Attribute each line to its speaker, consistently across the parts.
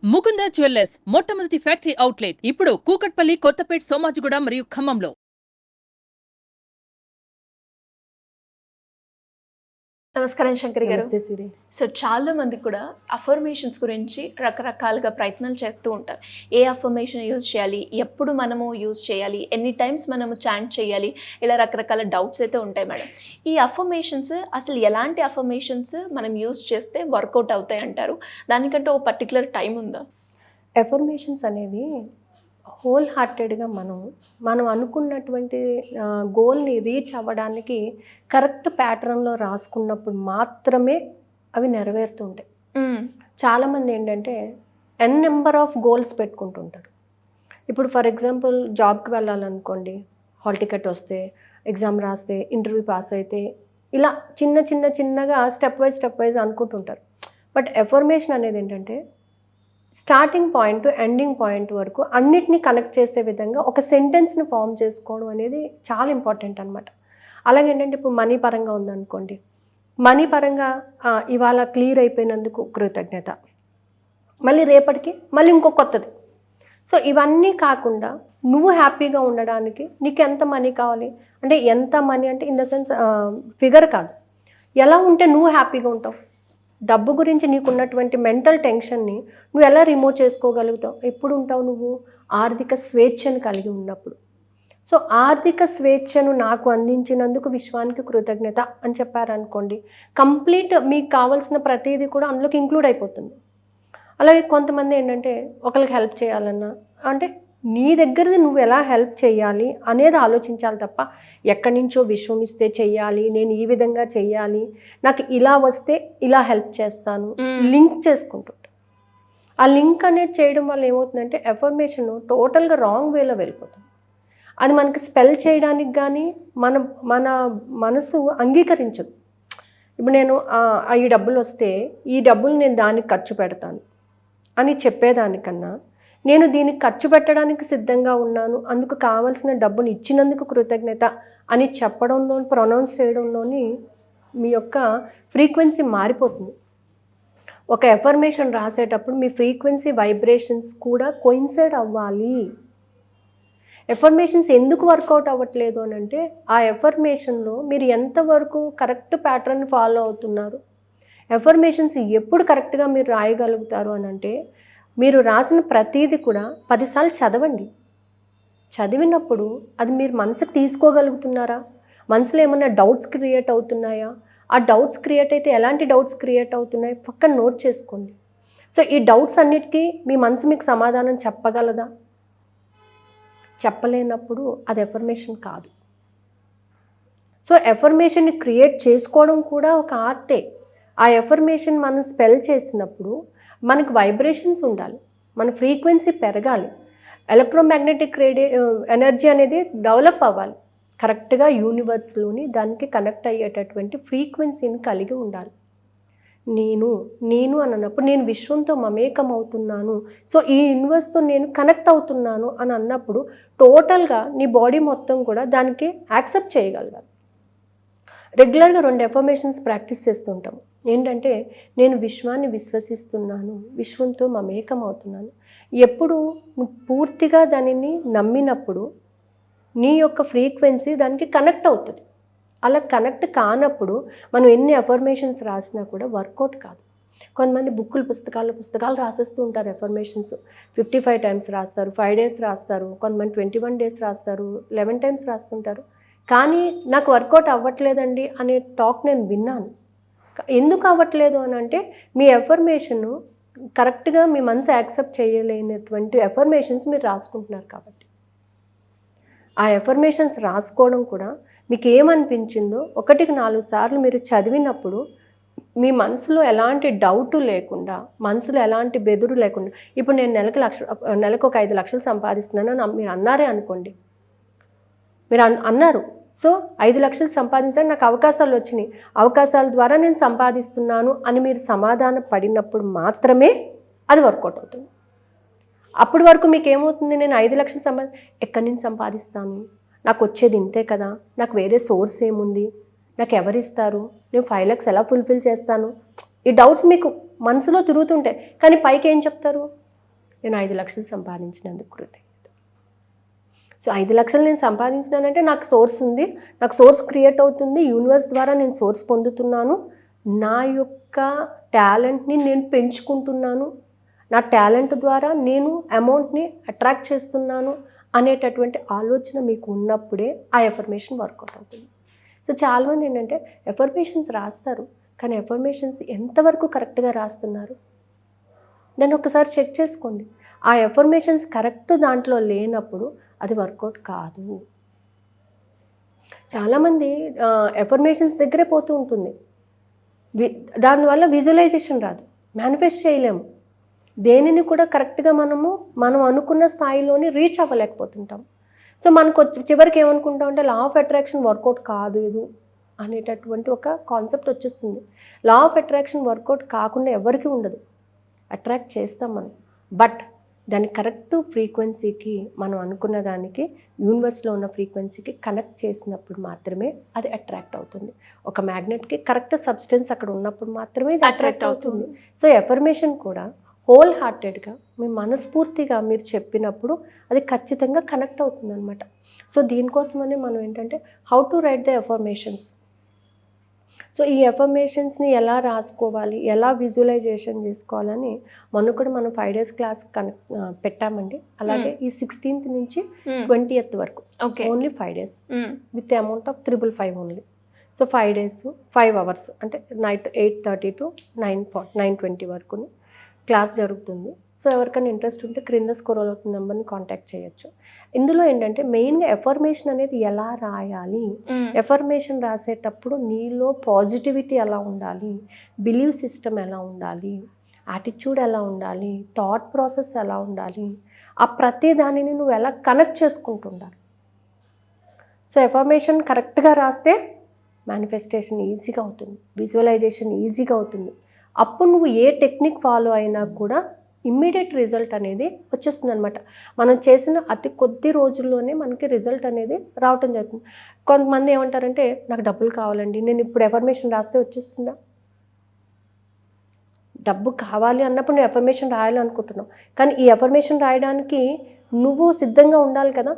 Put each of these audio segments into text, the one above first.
Speaker 1: Mukunda jewellers మొట్టమొదటి factory outlet ఇప్పుడు కూకట్పల్లి, కొత్తపేట్, సోమాజిగూడ మరియు ఖమ్మంలో.
Speaker 2: నమస్కారం శంకరి గారు.
Speaker 3: నమస్తే సిరి.
Speaker 2: సో చాలా మంది కూడా అఫర్మేషన్స్ గురించి రకరకాలుగా ప్రయత్నాలు చేస్తూ ఉంటారు. ఏ అఫర్మేషన్ యూజ్ చేయాలి, ఎప్పుడు మనము యూజ్ చేయాలి, ఎన్ని టైమ్స్ మనము చాంట్ చేయాలి, ఇలా రకరకాల డౌట్స్ అయితే ఉంటాయి మేడం. ఈ అఫర్మేషన్స్ అసలు ఎలాంటి అఫర్మేషన్స్ మనం యూజ్ చేస్తే వర్కౌట్ అవుతాయి అంటారు? దానికంటే ఓ పర్టికులర్ టైం ఉందా?
Speaker 3: ఎఫర్మేషన్స్ అనేవి హోల్ హార్టెడ్గా మనం అనుకున్నటువంటి గోల్ని రీచ్ అవ్వడానికి కరెక్ట్ ప్యాటర్న్లో రాసుకున్నప్పుడు మాత్రమే అవి నెరవేరుతుంటాయి. చాలామంది ఏంటంటే నెంబర్ ఆఫ్ గోల్స్ పెట్టుకుంటుంటారు. ఇప్పుడు ఫర్ ఎగ్జాంపుల్ జాబ్కి వెళ్ళాలనుకోండి, హాల్ టికెట్ వస్తే, ఎగ్జామ్ రాస్తే, ఇంటర్వ్యూ పాస్ అయితే, ఇలా చిన్నగా స్టెప్ వైజ్ అనుకుంటుంటారు. బట్ ఎఫర్మేషన్ అనేది ఏంటంటే స్టార్టింగ్ పాయింట్ ఎండింగ్ పాయింట్ వరకు అన్నిటినీ కనెక్ట్ చేసే విధంగా ఒక సెంటెన్స్ని ఫామ్ చేసుకోవడం అనేది చాలా ఇంపార్టెంట్ అనమాట. అలాగే ఏంటంటే ఇప్పుడు మనీ పరంగా ఉందనుకోండి, మనీ పరంగా ఇవాళ క్లియర్ అయిపోయినందుకు కృతజ్ఞత, మళ్ళీ రేపటికి మళ్ళీ ఇంకో కొత్తది. సో ఇవన్నీ కాకుండా నువ్వు హ్యాపీగా ఉండడానికి నీకు ఎంత మనీ కావాలి అంటే, ఎంత మనీ అంటే ఇన్ ద సెన్స్ ఫిగర్ కాదు, ఎలా ఉంటే నువ్వు హ్యాపీగా ఉంటావు. డబ్బు గురించి నీకున్నటువంటి మెంటల్ టెన్షన్ని నువ్వు ఎలా రిమూవ్ చేసుకోగలుగుతావు? ఎప్పుడు ఉంటావు నువ్వు? ఆర్థిక స్వేచ్ఛను కలిగి ఉన్నప్పుడు. సో ఆర్థిక స్వేచ్ఛను నాకు అందించినందుకు విశ్వానికి కృతజ్ఞత అని చెప్పారనుకోండి, కంప్లీట్ మీకు కావాల్సిన ప్రతిదీ కూడా అందులోకి ఇంక్లూడ్ అయిపోతుంది. అలాగే కొంతమంది ఏంటంటే ఒకరికి హెల్ప్ చేయాలన్నా అంటే నీ దగ్గరది నువ్వు ఎలా హెల్ప్ చేయాలి అనేది ఆలోచించాలి తప్ప, ఎక్కడి నుంచో విశ్వం ఇస్తే చెయ్యాలి, నేను ఈ విధంగా చెయ్యాలి, నాకు ఇలా వస్తే ఇలా హెల్ప్ చేస్తాను, లింక్ చేసుకుంటుంటా. ఆ లింక్ అనేది చేయడం వల్ల ఏమవుతుందంటే ఎఫర్మేషన్ టోటల్గా రాంగ్ వేలో వెళ్ళిపోతుంది. అది మనకి స్పెల్ చేయడానికి కానీ మన మనసు అంగీకరించదు. ఇప్పుడు నేను ఈ డబ్బులు వస్తే ఈ డబ్బులు నేను దానికి ఖర్చు పెడతాను అని చెప్పేదానికన్నా, నేను దీనికి ఖర్చు పెట్టడానికి సిద్ధంగా ఉన్నాను, అందుకు కావాల్సిన డబ్బుని ఇచ్చినందుకు కృతజ్ఞత అని చెప్పడంలో, ప్రొనౌన్స్ చేయడంలోని మీ యొక్క ఫ్రీక్వెన్సీ మారిపోతుంది. ఒక ఎఫర్మేషన్ రాసేటప్పుడు మీ ఫ్రీక్వెన్సీ వైబ్రేషన్స్ కూడా కోయిన్సైడ్ అవ్వాలి. ఎఫర్మేషన్స్ ఎందుకు వర్కౌట్ అవ్వట్లేదు అని అంటే, ఆ ఎఫర్మేషన్లో మీరు ఎంతవరకు కరెక్ట్ ప్యాటర్న్ ఫాలో అవుతున్నారు, ఎఫర్మేషన్స్ ఎప్పుడు కరెక్ట్గా మీరు రాయగలుగుతారు అని అంటే, మీరు రాసిన ప్రతీది కూడా 10 సార్లు చదవండి. చదివినప్పుడు అది మీరు మనసుకు తీసుకోగలుగుతున్నారా? మనసులో ఏమన్నా డౌట్స్ క్రియేట్ అవుతున్నాయా? ఆ డౌట్స్ క్రియేట్ అయితే ఎలాంటి డౌట్స్ క్రియేట్ అవుతున్నాయి పక్కన నోట్ చేసుకోండి. సో ఈ డౌట్స్ అన్నిటికీ మీ మనసు మీకు సమాధానం చెప్పగలదా? చెప్పలేనప్పుడు అది ఎఫర్మేషన్ కాదు. సో ఎఫర్మేషన్ని క్రియేట్ చేసుకోవడం కూడా ఒక ఆర్టే. ఆ ఎఫర్మేషన్ మనం స్పెల్ చేసినప్పుడు మనకు వైబ్రేషన్స్ ఉండాలి, మన ఫ్రీక్వెన్సీ పెరగాలి, ఎలక్ట్రోమాగ్నెటిక్ ఎనర్జీ అనేది డెవలప్ అవ్వాలి, కరెక్ట్గా యూనివర్స్లోని దానికి కనెక్ట్ అయ్యేటటువంటి ఫ్రీక్వెన్సీని కలిగి ఉండాలి. నేను అని అన్నప్పుడు నేను విశ్వంతో మమేకం అవుతున్నాను, సో ఈ యూనివర్స్తో నేను కనెక్ట్ అవుతున్నాను అని అన్నప్పుడు టోటల్గా నీ బాడీ మొత్తం కూడా దానికి యాక్సెప్ట్ చేయగలగాలి. రెగ్యులర్గా 2 ఎఫర్మేషన్స్ ప్రాక్టీస్ చేస్తుంటాము. ఏంటంటే, నేను విశ్వాన్ని విశ్వసిస్తున్నాను, విశ్వంతో మమేకం అవుతున్నాను. ఎప్పుడు నువ్వు పూర్తిగా దానిని నమ్మినప్పుడు నీ యొక్క ఫ్రీక్వెన్సీ దానికి కనెక్ట్ అవుతుంది. అలా కనెక్ట్ కానప్పుడు మనం ఎన్ని ఎఫర్మేషన్స్ రాసినా కూడా వర్కౌట్ కాదు. కొంతమంది పుస్తకాలు రాసేస్తూ ఉంటారు. ఎఫర్మేషన్స్ 55 టైమ్స్ రాస్తారు, 5 days రాస్తారు, కొంతమంది 21 days రాస్తారు, 11 times రాస్తుంటారు. కానీ నాకు వర్కౌట్ అవ్వట్లేదండి అనే టాక్ నేను విన్నాను. ఎందుకు అవ్వట్లేదు అని అంటే, మీ ఎఫర్మేషన్ కరెక్ట్గా మీ మనసు యాక్సెప్ట్ చేయలేనటువంటి ఎఫర్మేషన్స్ మీరు రాసుకుంటున్నారు కాబట్టి. ఆ ఎఫర్మేషన్స్ రాసుకోవడం కూడా మీకు ఏమనిపించిందో 1-4 సార్లు మీరు చదివినప్పుడు మీ మనసులో ఎలాంటి డౌటు లేకుండా, మనసులో ఎలాంటి బెదురు లేకుండా, ఇప్పుడు నేను నెలకు ఒక 5 లక్షలు సంపాదిస్తున్నాను మీరు అన్నారే అనుకోండి, మీరు అన్నారు, సో 5 లక్షలు సంపాదించడానికి నాకు అవకాశాలు వచ్చినాయి, అవకాశాల ద్వారా నేను సంపాదిస్తున్నాను అని మీరు సమాధాన పడినప్పుడు మాత్రమే అది వర్కౌట్ అవుతుంది. అప్పటి వరకు మీకు ఏమవుతుంది, నేను 5 లక్షలు ఎక్కడి నుంచి సంపాదిస్తాను, నాకు వచ్చేది ఇంతే కదా, నాకు వేరే సోర్స్ ఏముంది, నాకు ఎవరిస్తారు, నేను 5 lakhs ఎలా ఫుల్ఫిల్ చేస్తాను, ఈ డౌట్స్ మీకు మనసులో తిరుగుతుంటాయి. కానీ పైకి ఏం చెప్తారు, నేను 5 లక్షలు సంపాదించినందుకు కృతజ్ఞత. సో 5 లక్షలు నేను సంపాదించినానంటే నాకు సోర్స్ ఉంది, నాకు సోర్స్ క్రియేట్ అవుతుంది, యూనివర్స్ ద్వారా నేను సోర్స్ పొందుతున్నాను, నా యొక్క టాలెంట్ని నేను పెంచుకుంటున్నాను, నా టాలెంట్ ద్వారా నేను అమౌంట్ని అట్రాక్ట్ చేస్తున్నాను అనేటటువంటి ఆలోచన మీకు ఉన్నప్పుడే ఆ ఎఫర్మేషన్ వర్కౌట్ అవుతుంది. సో చాలామంది ఏంటంటే ఎఫర్మేషన్స్ రాస్తారు, కానీ ఎఫర్మేషన్స్ ఎంతవరకు కరెక్ట్గా రాస్తున్నారు దాన్ని ఒకసారి చెక్ చేసుకోండి. ఆ ఎఫర్మేషన్స్ కరెక్ట్ దాంట్లో లేనప్పుడు అది వర్కౌట్ కాదు. చాలామంది ఎఫర్మేషన్స్ దగ్గరే పోతూ ఉంటుంది, దానివల్ల విజువలైజేషన్ రాదు, మేనిఫెస్ట్ చేయలేము, దేనిని కూడా కరెక్ట్గా మనం అనుకున్న స్థాయిలోని రీచ్ అవ్వలేకపోతుంటాం. సో మనకు చివరికి ఏమనుకుంటాం అంటే లా ఆఫ్ అట్రాక్షన్ వర్కౌట్ కాదు ఇది అనేటటువంటి ఒక కాన్సెప్ట్ వచ్చేస్తుంది. లా ఆఫ్ అట్రాక్షన్ వర్కౌట్ కాకుండా ఎవరికి ఉండదు, అట్రాక్ట్ చేస్తాం మనం, బట్ దాని కరెక్ట్ ఫ్రీక్వెన్సీకి మనం అనుకున్న దానికి యూనివర్స్లో ఉన్న ఫ్రీక్వెన్సీకి కనెక్ట్ చేసినప్పుడు మాత్రమే అది అట్రాక్ట్ అవుతుంది. ఒక మ్యాగ్నెట్కి కరెక్ట్ సబ్స్టెన్స్ అక్కడ ఉన్నప్పుడు మాత్రమే ఇది అట్రాక్ట్ అవుతుంది. సో ఎఫర్మేషన్ కూడా హోల్ హార్టెడ్గా మీ మనస్ఫూర్తిగా మీరు చెప్పినప్పుడు అది ఖచ్చితంగా కనెక్ట్ అవుతుంది అనమాట. సో దీనికోసమనే మనం ఏంటంటే how to right the affirmations. So ఈ ఎఫర్మేషన్స్ని ఎలా రాసుకోవాలి, ఎలా విజువలైజేషన్ చేసుకోవాలని మనం 5 days క్లాస్ పెట్టామండి. అలాగే ఈ 16th నుంచి 20th వరకు only 5 days with amount of 555 only. So 5 days 5 hours అంటే నైట్ 8:30 to 9:20 వరకు క్లాస్ జరుగుతుంది. సో ఎవరికైనా ఇంట్రెస్ట్ ఉంటే క్రింద స్క్రోల్ అవుతున్న నెంబర్ని కాంటాక్ట్ చేయొచ్చు. ఇందులో ఏంటంటే మెయిన్గా ఎఫర్మేషన్ అనేది ఎలా రాయాలి, ఎఫర్మేషన్ రాసేటప్పుడు నీలో పాజిటివిటీ ఎలా ఉండాలి, బిలీవ్ సిస్టమ్ ఎలా ఉండాలి, యాటిట్యూడ్ ఎలా ఉండాలి, థాట్ ప్రాసెస్ ఎలా ఉండాలి, ఆ ప్రతి దానిని నువ్వు ఎలా కనెక్ట్ చేసుకుంటుండాలి. సో ఎఫర్మేషన్ కరెక్ట్గా రాస్తే మేనిఫెస్టేషన్ ఈజీగా అవుతుంది, విజువలైజేషన్ ఈజీగా అవుతుంది. అప్పుడు నువ్వు ఏ టెక్నిక్ ఫాలో అయినా కూడా ఇమ్మీడియట్ రిజల్ట్ అనేది వచ్చేస్తుంది అనమాట. మనం చేసిన అతి కొద్ది రోజుల్లోనే మనకి రిజల్ట్ అనేది రావటం జరుగుతుంది. కొంతమంది ఏమంటారంటే నాకు డబ్బులు కావాలండి, నేను ఇప్పుడు ఎఫర్మేషన్ రాస్తే వచ్చేస్తుందా? డబ్బు కావాలి అన్నప్పుడు నువ్వు ఎఫర్మేషన్ రాయాలి అనుకుంటున్నావు, కానీ ఈ ఎఫర్మేషన్ రాయడానికి నువ్వు సిద్ధంగా ఉండాలి కదా,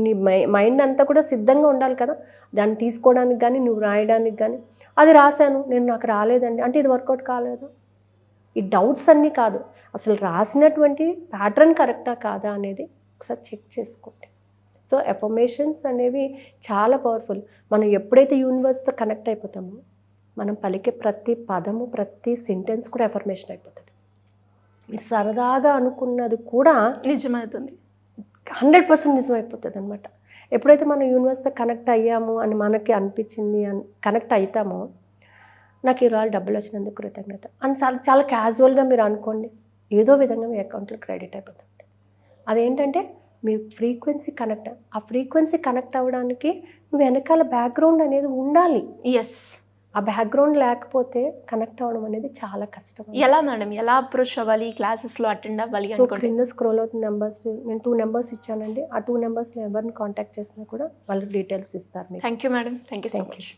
Speaker 3: నీ మైండ్ అంతా కూడా సిద్ధంగా ఉండాలి కదా, దాన్ని తీసుకోవడానికి కానీ నువ్వు రాయడానికి కానీ. అది రాశాను నాకు రాలేదండి అంటే ఇది వర్కౌట్ కాలేదు. ఈ డౌట్స్ అన్నీ కాదు, అసలు రాసినటువంటి ప్యాటర్న్ కరెక్టా కాదా అనేది ఒకసారి చెక్ చేసుకోండి. సో ఎఫర్మేషన్స్ అనేవి చాలా పవర్ఫుల్. మనం ఎప్పుడైతే యూనివర్స్తో కనెక్ట్ అయిపోతామో మనం పలికే ప్రతి పదము ప్రతి సెంటెన్స్ కూడా ఎఫర్మేషన్ అయిపోతుంది. మీరు సరదాగా అనుకున్నది కూడా
Speaker 2: నిజమవుతుంది,
Speaker 3: 100% నిజమైపోతుంది అనమాట. ఎప్పుడైతే మనం యూనివర్స్తో కనెక్ట్ అయ్యాము అని మనకి అనిపించింది కనెక్ట్ అవుతామో నాకు ఇవాళ డబ్బులు వచ్చినందుకు కృతజ్ఞత అని చాలా క్యాజువల్గా మీరు అనుకోండి, ఏదో విధంగా మీ అకౌంట్లో క్రెడిట్ అయిపోతుంది. అదేంటంటే మీ ఫ్రీక్వెన్సీ కనెక్ట్, ఆ ఫ్రీక్వెన్సీ కనెక్ట్ అవ్వడానికి నువ్వు వెనకాల బ్యాక్గ్రౌండ్ అనేది ఉండాలి.
Speaker 2: ఎస్,
Speaker 3: ఆ బ్యాక్గ్రౌండ్ లేకపోతే కనెక్ట్ అవ్వడం అనేది చాలా కష్టం.
Speaker 2: ఎలా మేడం, ఎలా అప్రోచ్ అవ్వాలి, క్లాసెస్లో అటెండ్ అవ్వాలి?
Speaker 3: సో క్రింద స్క్రోల్ అవుతున్న నెంబర్స్, నేను 2 numbers ఇచ్చానండి. ఆ 2 numbers ఎవరిని కాంటాక్ట్ చేసినా కూడా వాళ్ళు డీటెయిల్స్ ఇస్తారు.
Speaker 2: Thank you madam, thank you so much.